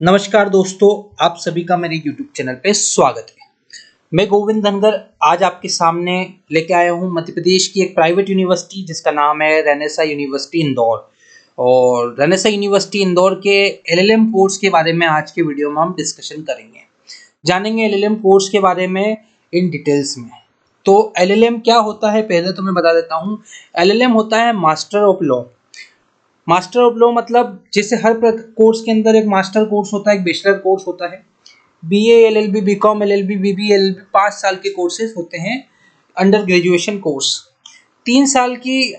नमस्कार दोस्तों, आप सभी का मेरे YouTube चैनल पे स्वागत है। मैं गोविंद धनगर आज आपके सामने लेके आया हूँ मध्य प्रदेश की एक प्राइवेट यूनिवर्सिटी जिसका नाम है रेनेसा यूनिवर्सिटी इंदौर। और रेनेसा यूनिवर्सिटी इंदौर के एलएलएम कोर्स के बारे में आज के वीडियो में हम डिस्कशन करेंगे, जानेंगे एलएलएम कोर्स के बारे में इन डिटेल्स में। तो एलएलएम क्या होता है पहले तो मैं बता देता हूँ। एलएलएम होता है master of law. Master of law मतलब जैसे हर कोर्स के अंदर एक मास्टर कोर्स होता है, एक बैचलर कोर्स होता है। बीए, एलएलबी, बीकॉम, एलएलबी, बीबी, एलएलबी 5 साल के कोर्सेज होते हैं। अंडर ग्रेजुएशन कोर्स 3 साल की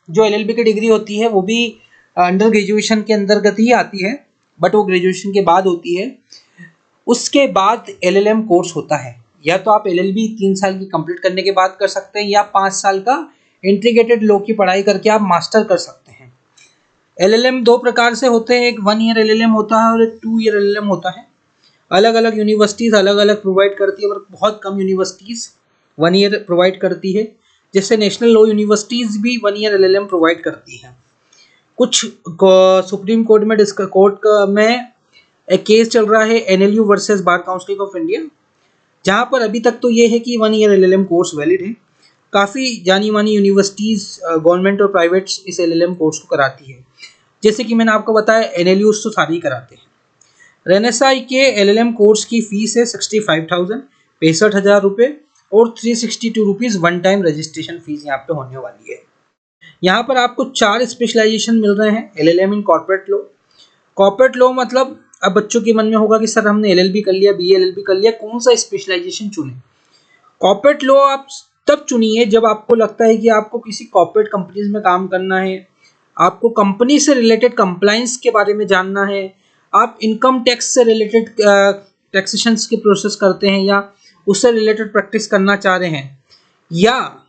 जो एलएलबी की डिग्री होती है वो भी अंडर ग्रेजुएशन के अंतर्गत ही आती है, बट वो ग्रेजुएशन के बाद होती है। उसके बाद एलएलएम कोर्स होता है। या तो आप एलएलबी 3 साल की कंप्लीट करने के बाद कर सकते हैं या 5 साल का इंटीग्रेटेड लॉ की पढ़ाई करके आप मास्टर कर सकते हैं। एलएलएम 2 प्रकार से होते हैं, एक 1 ईयर एलएलएम होता है और एक 2 ईयर एलएलएम होता है। अलग अलग यूनिवर्सिटीज़ अलग अलग प्रोवाइड करती है, पर बहुत कम यूनिवर्सिटीज़ 1 ईयर प्रोवाइड करती है। जैसे नेशनल लॉ यूनिवर्सिटीज़ भी 1 ईयर एलएलएम प्रोवाइड करती हैं। कुछ सुप्रीम कोर्ट में एक केस चल रहा है NLU versus bar council of India, जहाँ पर अभी तक तो ये है कि 1 ईयर एलएलएम कोर्स वैलिड है। काफ़ी जानी मानी यूनिवर्सिटीज़ गवर्नमेंट और प्राइवेट इस एलएलएम कोर्स को कराती है। जैसे कि मैंने आपको बताया एनएलयूज तो सारी कराते हैं। रेनेसा के एलएलएम कोर्स की फीस है 65,000 65,000 रुपये और 362 rupees one time registration fees यहाँ पे होने वाली है। यहाँ पर आपको 4 स्पेशलाइजेशन मिल रहे हैं। LLM in corporate law. Corporate law मतलब अब बच्चों के मन में होगा कि सर हमने एलएलबी कर लिया, बीए एलएलबी कर लिया, कौन सा स्पेशलाइजेशन चुने। कॉर्पोरेट लॉ आप तब चुनिए जब आपको लगता है कि आपको किसी कॉर्पोरेट कंपनीज में काम करना है, आपको कंपनी से रिलेटेड कंप्लाइंस के बारे में जानना है, आप इनकम टैक्स से रिलेटेड टैक्सेशंस के प्रोसेस करते हैं या उससे रिलेटेड प्रैक्टिस करना चाह रहे हैं, या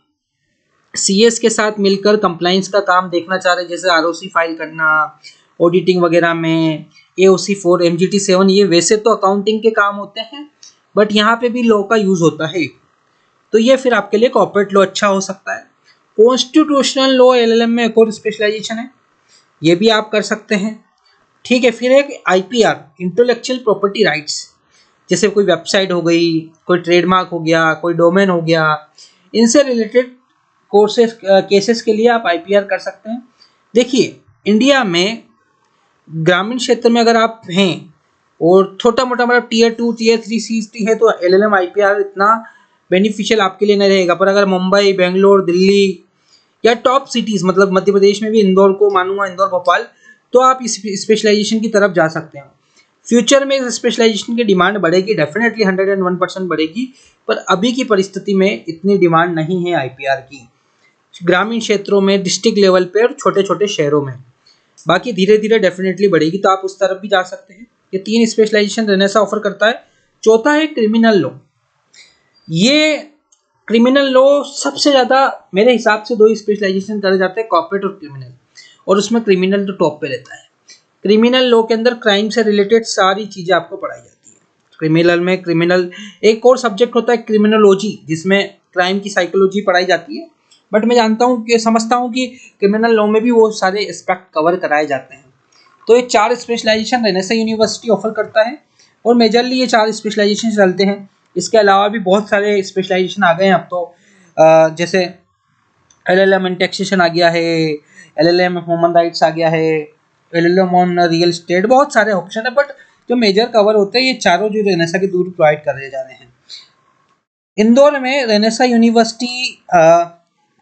सीएस के साथ मिलकर कंप्लाइंस का काम देखना चाह रहे हैं, जैसे आरओसी फाइल करना, ऑडिटिंग वगैरह में, एओसी 4, एमजीटी 7। ये वैसे तो अकाउंटिंग के काम होते हैं, बट यहाँ पे भी लॉ का यूज़ होता है, तो ये फिर आपके लिए कॉर्पोरेट लॉ अच्छा हो सकता है। कॉन्स्टिट्यूशनल लॉ एलएलएम में एक और स्पेशलाइजेशन है, ये भी आप कर सकते हैं। ठीक है, फिर एक आईपीआर, इंटेलेक्चुअल प्रॉपर्टी राइट्स, जैसे कोई वेबसाइट हो गई, कोई ट्रेडमार्क हो गया, कोई डोमेन हो गया, इनसे रिलेटेड कोर्सेज केसेस के लिए आप आईपीआर कर सकते हैं। देखिए, इंडिया में ग्रामीण क्षेत्र में अगर आप हैं और छोटा मोटा मतलब टीयर 2 टीयर 3 सीटी है तो एलएलएम आईपीआर इतना बेनिफिशियल आपके लिए नहीं रहेगा। पर अगर मुंबई, बेंगलोर, दिल्ली या टॉप सिटीज़ मतलब मध्य प्रदेश में भी इंदौर को मानूंगा, इंदौर, भोपाल, तो आप इस स्पेशलाइजेशन की तरफ जा सकते हैं। फ्यूचर में इस स्पेशलाइजेशन की डिमांड बढ़ेगी, डेफिनेटली 101% बढ़ेगी, पर अभी की परिस्थिति में इतनी डिमांड नहीं है आईपीआर की, ग्रामीण क्षेत्रों में, डिस्ट्रिक्ट लेवल पे और छोटे छोटे शहरों में। बाकी धीरे धीरे डेफिनेटली बढ़ेगी, तो आप उस तरफ भी जा सकते हैं। ये 3 स्पेशलाइजेशन रेनेसा ऑफर करता है। चौथा है क्रिमिनल लॉ। ये क्रिमिनल लॉ सबसे ज़्यादा मेरे हिसाब से 2 स्पेशलाइजेशन करे जाते हैं, कॉर्पोरेट और क्रिमिनल, और उसमें क्रिमिनल तो टॉप पे रहता है। क्रिमिनल लॉ के अंदर क्राइम से रिलेटेड सारी चीज़ें आपको पढ़ाई जाती है। क्रिमिनल में एक और सब्जेक्ट होता है क्रिमिनोलॉजी, जिसमें क्राइम की साइकोलॉजी पढ़ाई जाती है, बट मैं समझता हूँ कि क्रिमिनल लॉ में भी वो सारे एस्पेक्ट कवर कराए जाते हैं। तो ये 4 स्पेशलाइजेशन रेनेसा यूनिवर्सिटी ऑफर करता है और मेजरली ये 4 स्पेशलाइजेशन चलते हैं। इसके अलावा भी बहुत सारे स्पेशलाइजेशन आ गए हैं अब तो, जैसे एलएलएम इन टैक्सेशन आ गया है, एलएलएम ह्यूमन राइट्स आ गया है, एलएलएम ऑन रियल एस्टेट, बहुत सारे ऑप्शन है, बट जो मेजर कवर होते हैं ये चारों जो रेनेसा के दूर प्रोवाइड कर जा रहे हैं। इंदौर में रेनेसा यूनिवर्सिटी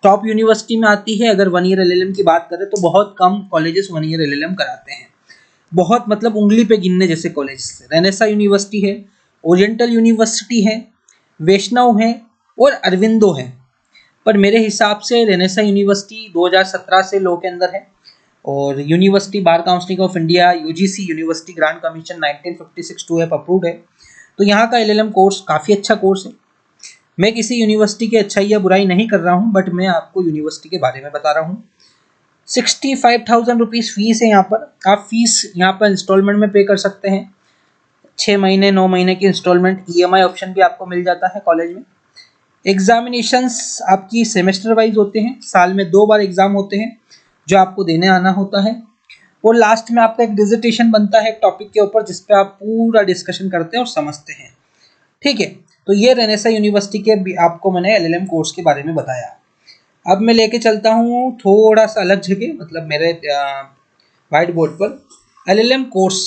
टॉप यूनिवर्सिटी में आती है। अगर 1 ईयर एलएलएम की बात करें तो बहुत कम कॉलेजेस 1 ईयर एलएलएम कराते हैं, बहुत मतलब उंगली पे गिनने जैसे कॉलेज। रेनेसा यूनिवर्सिटी है, ओरिएंटल यूनिवर्सिटी है, वैष्णव है और अरविंदो है। पर मेरे हिसाब से रेनेसा यूनिवर्सिटी 2017 से लॉ के अंदर है, और university bar council of India UGC university grant commission 1956 two है अप्रूव्ड है। तो यहाँ का एलएलएम कोर्स काफ़ी अच्छा कोर्स है। मैं किसी यूनिवर्सिटी की अच्छाई या बुराई नहीं कर रहा हूँ, बट मैं आपको यूनिवर्सिटी के बारे में बता रहा हूँ। 65,000 रुपीज़ फीस है यहाँ पर। आप फीस यहाँ पर इंस्टॉलमेंट में पे कर सकते हैं, 6 महीने 9 महीने की इंस्टॉलमेंट, ईएमआई ऑप्शन भी आपको मिल जाता है कॉलेज में। एग्जामिनेशंस आपकी सेमेस्टर वाइज होते हैं, साल में 2 बार एग्ज़ाम होते हैं जो आपको देने आना होता है। और लास्ट में आपका एक डिजिटेशन बनता है एक टॉपिक के ऊपर जिस पे आप पूरा डिस्कशन करते हैं और समझते हैं। ठीक है, तो ये रेनेसा यूनिवर्सिटी के आपको मैंने एलएलएम कोर्स के बारे में बताया। अब मैं लेके चलता हूँ थोड़ा सा अलग जगह, मतलब मेरे व्हाइट बोर्ड पर एलएलएम कोर्स।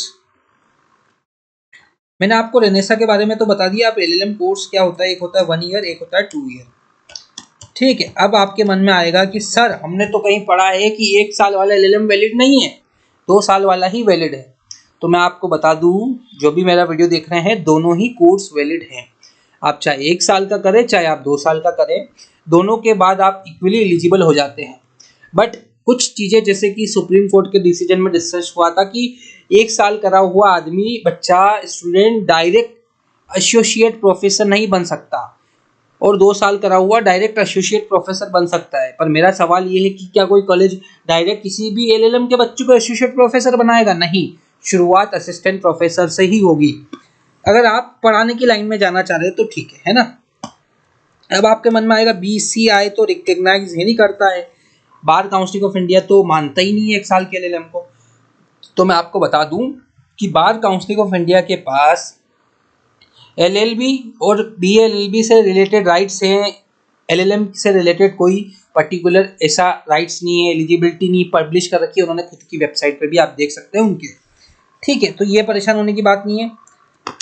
मैंने आपको रेनेसा के बारे में तो बता दिया, अब एलएलएम कोर्स क्या होता है, एक होता है 1 ईयर, एक होता है 2 ईयर। ठीक है, अब आपके मन में आएगा कि सर हमने तो कहीं पढ़ा है कि 1 साल वाला एलएलएम वैलिड नहीं है, 2 साल वाला ही वैलिड है। तो मैं आपको बता दूं, जो भी मेरा वीडियो देख रहे हैं, दोनों ही कोर्स वैलिड हैं। आप चाहे 1 साल का करें, चाहे आप 2 साल का करें, दोनों के बाद आप इक्वली एलिजिबल हो जाते हैं। बट कुछ चीज़ें जैसे कि सुप्रीम कोर्ट के डिसीजन में डिस्कस हुआ था कि 1 साल करा हुआ आदमी, बच्चा, स्टूडेंट डायरेक्ट एसोसिएट प्रोफेसर नहीं बन सकता और 2 साल करा हुआ डायरेक्ट एसोसिएट प्रोफेसर बन सकता है। पर मेरा सवाल ये है कि क्या कोई कॉलेज डायरेक्ट किसी भी एलएलएम के बच्चों को एसोसिएट प्रोफेसर बनाएगा? नहीं, शुरुआत असिस्टेंट प्रोफेसर से ही होगी। अगर आप पढ़ाने की लाइन में जाना चाह रहे हैं तो ठीक है ना। अब आपके मन में आएगा बीसीआई तो रिकग्नाइज ही नहीं करता है, बार काउंसिल ऑफ इंडिया तो मानता ही नहीं है 1 साल के एलएलएम को। तो मैं आपको बता दूं कि बार काउंसिल ऑफ इंडिया के पास एलएलबी और बीएलएलबी से रिलेटेड राइट्स हैं, एलएलएम से रिलेटेड कोई पर्टिकुलर ऐसा राइट्स नहीं है, एलिजिबिलिटी नहीं पब्लिश कर रखी है उन्होंने खुद की वेबसाइट पे भी, आप देख सकते हैं उनके। ठीक है, तो ये परेशान होने की बात नहीं है।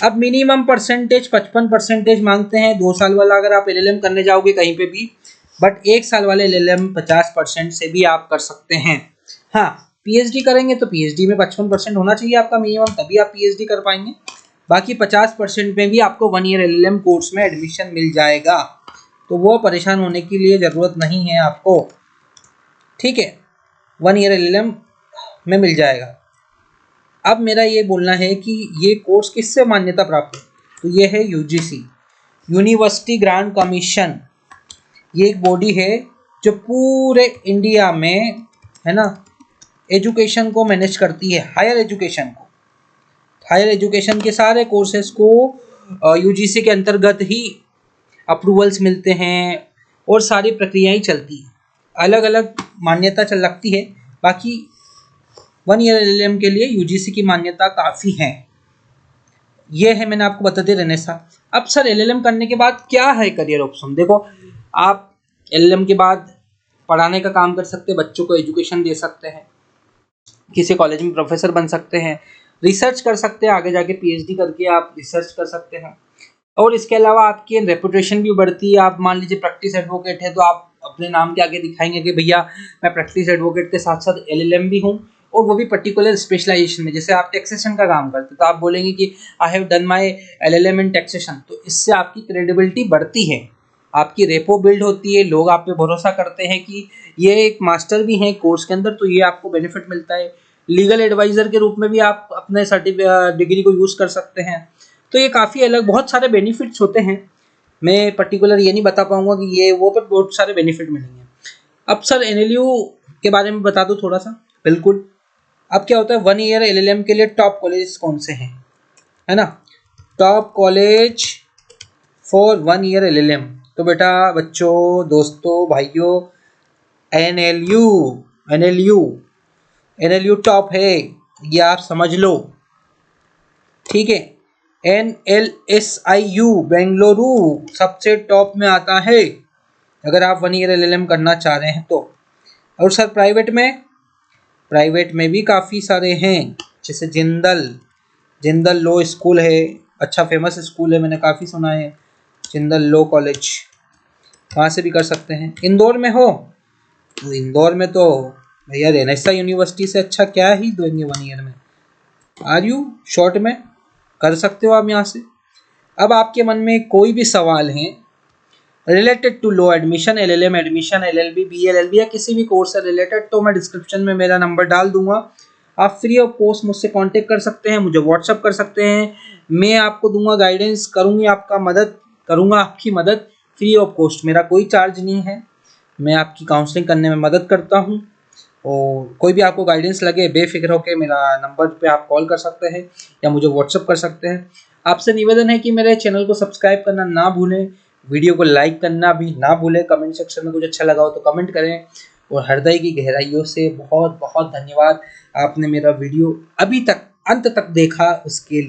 अब मिनिमम परसेंटेज 55% मांगते हैं 2 साल वाला अगर आप एलएलएम करने जाओगे कहीं पे भी, बट 1 साल वाले एलएलएम 50% से भी आप कर सकते हैं। हाँ, पीएचडी करेंगे तो पीएचडी में 55% होना चाहिए आपका मिनिमम, तभी आप पीएचडी कर पाएंगे। बाकी 50% में भी आपको 1 ईयर एलएलएम कोर्स में एडमिशन मिल जाएगा, तो वो परेशान होने के लिए ज़रूरत नहीं है आपको। ठीक है, 1 ईयर एलएलएम में मिल जाएगा। अब मेरा ये बोलना है कि ये कोर्स किससे मान्यता प्राप्त है, तो ये है यूजीसी, यूनिवर्सिटी ग्रांट कमीशन। ये एक बॉडी है जो पूरे इंडिया में, है ना, एजुकेशन को मैनेज करती है, हायर एजुकेशन को। हायर एजुकेशन के सारे कोर्सेज को यूजीसी के अंतर्गत ही अप्रूवल्स मिलते हैं और सारी प्रक्रियाएं चलती हैं, अलग अलग मान्यता चल लगती है। बाकी 1 ईयर एलएलएम के लिए यूजीसी की मान्यता काफ़ी है। ये है, मैंने आपको बता दिया रेनेसा। अब सर एलएलएम करने के बाद क्या है करियर ऑप्शन? देखो, आप एलएलएम के बाद पढ़ाने का काम कर सकते हैं, बच्चों को एजुकेशन दे सकते हैं, किसी कॉलेज में प्रोफेसर बन सकते हैं, रिसर्च कर सकते हैं, आगे जाके पीएचडी करके आप रिसर्च कर सकते हैं। और इसके अलावा आपकी रेपुटेशन भी बढ़ती है। आप मान लीजिए प्रैक्टिस एडवोकेट है तो आप अपने नाम के आगे दिखाएंगे कि भैया मैं प्रैक्टिस एडवोकेट के साथ साथ एलएलएम भी हूँ, और वो भी पर्टिकुलर स्पेशलाइजेशन में। जैसे आप टैक्सेशन का काम करते तो आप बोलेंगे कि I have done my LLM in taxation, तो इससे आपकी क्रेडिबिलिटी बढ़ती है, आपकी रेपो बिल्ड होती है, लोग आप पे भरोसा करते हैं कि ये एक मास्टर भी हैं कोर्स के अंदर, तो ये आपको बेनिफिट मिलता है। लीगल एडवाइज़र के रूप में भी आप अपने डिग्री को यूज़ कर सकते हैं। तो ये काफ़ी अलग बहुत सारे बेनिफिट्स होते हैं। मैं पर्टिकुलर ये नहीं बता पाऊँगा कि ये वो, पर बहुत सारे बेनिफिट मिलेंगे। अब सर एनएलयू के बारे में बता दूँ थोड़ा सा। बिल्कुल, अब क्या होता है 1 ईयर एलएलएम के लिए टॉप कॉलेज कौन से हैं, है ना, top college for 1 year LLM. तो बेटा, बच्चों, दोस्तों, भाइयों, एनएलयू एनएलयू एनएलयू टॉप है, ये आप समझ लो। ठीक है, एनएलएसआईयू बेंगलुरु सबसे टॉप में आता है अगर आप 1 ईयर एलएलएम करना चाह रहे हैं तो। और सर प्राइवेट में भी काफ़ी सारे हैं, जैसे जिंदल लॉ स्कूल है, अच्छा फेमस स्कूल है, मैंने काफ़ी सुना है, जिंदल लॉ कॉलेज, वहाँ से भी कर सकते हैं। इंदौर में हो तो इंदौर में तो भैया रेनेसा यूनिवर्सिटी से अच्छा क्या ही देंगे 1 ईयर में, आर यू शॉर्ट में कर सकते हो आप यहाँ से। अब आपके मन में कोई भी सवाल है related to law admission, LLM admission, LLB, BLLB या किसी भी कोर्स से रिलेटेड, तो मैं डिस्क्रिप्शन में मेरा नंबर डाल दूंगा। आप फ्री ऑफ कॉस्ट मुझसे कांटेक्ट कर सकते हैं, मुझे व्हाट्सअप कर सकते हैं, मैं आपको दूंगा गाइडेंस, करूँगा आपकी मदद फ्री ऑफ कॉस्ट। मेरा कोई चार्ज नहीं है, मैं आपकी काउंसलिंग करने में मदद करता हूँ। और कोई भी आपको गाइडेंस लगे, बेफिक्र होकर मेरा नंबर पे आप कॉल कर सकते हैं या मुझे व्हाट्सअप कर सकते हैं। आपसे निवेदन है कि मेरे चैनल को सब्सक्राइब करना ना भूलें, वीडियो को लाइक करना भी ना भूलें, कमेंट सेक्शन में कुछ अच्छा लगा हो तो कमेंट करें, और हृदय की गहराइयों से बहुत बहुत धन्यवाद। आपने मेरा वीडियो अभी तक अंत तक देखा उसके लिए।